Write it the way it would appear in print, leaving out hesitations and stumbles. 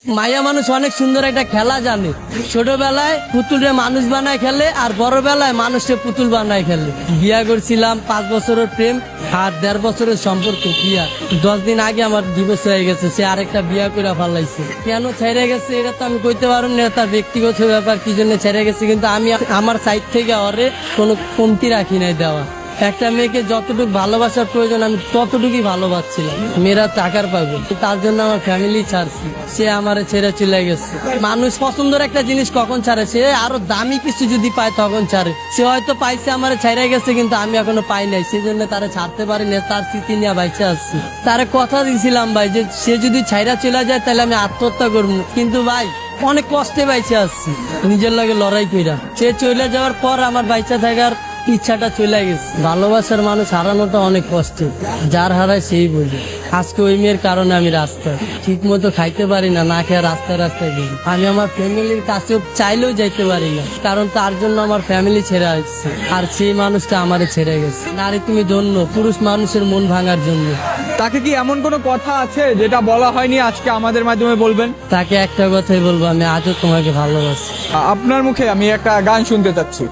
মাইয়া মানুষ অনেক সুন্দর একটা খেলা জানে। ছোটবেলায় পুতুলে মানুষ বানায় খেলে, আর বড় বেলায় মানুষকে পুতুল বানায় খেলে। বিয়া করছিলাম 5 বছরের প্রেম আর 1.5 বছরের সম্পর্ক। বিয়া 10 দিন আগে আমার ডিভোর্স হয়ে গেছে, সে আরেকটা বিয়া করে ফেলাইছে। কেন ছেড়ে গেছে এটা তো আমি কইতে পারব না, তার ব্যক্তিগত ব্যাপার, কি জন্য ছেড়ে গেছে। কিন্তু আমি আমার সাইড থেকে ওরে কোনো কমতি রাখি নাই দেওয়া। একটা মেয়েকে যতটুকু ভালোবাসার প্রয়োজন আমি ততটুকুই ভালোবাসছিলাম। মেয়েরা টাকার পাবে, তার জন্য আমার ফ্যামিলি ছাড়ছি, সে আমার ছেড়ে চলে গেছে। মানুষ পছন্দের একটা জিনিস কখন ছাড়ে, সে আরো দামি কিছু যদি পায় তখন ছাড়ে। সে হয়তো পাইছে আমার ছেড়ে গেছে, কিন্তু আমি এখনো পাই নাই, সেজন্য তারা ছাড়তে পারি না। তার স্মৃতি নিয়ে বাইচে আসছি। তারে কথা দিয়েছিলাম ভাই যে সে যদি ছাইরা চলে যায় তাহলে আমি আত্মহত্যা করবো, কিন্তু ভাই অনেক কষ্টে বাইচে আসছি নিজের লাগে লড়াই কইরা। সে চলে যাওয়ার পর আমার বাইচা থাকার ইচ্ছাটা চলে গেছে। ভালোবাসার মানুষ হারানোটা অনেক কষ্ট, যার হারায় সেই বোঝে। আজকে ওই মেয়ের কারণে আমি রাস্তায় ঠিক মতো খাইতে পারি না, না খেয়ে রাস্তায় রাস্তায় গেছি। আমি আমার ফ্যামিলির কাছেও চাইলেও যাইতে পারি না, কারণ তার জন্য আমার ফ্যামিলি ছেড়ে আসছে, আর সেই মানুষটা আমারে ছেড়ে গেছে। নারী তুমি ধন্য, পুরুষ মানুষের মন ভাঙার জন্য। তাকে কি এমন কোনো কথা আছে যেটা বলা হয়নি, আজকে আমাদের মাধ্যমে বলবেন? তাকে একটা কথাই বলবো, আমি আজও তোমাকে ভালোবাসি। আপনার মুখে আমি একটা গান শুনতে চাচ্ছি।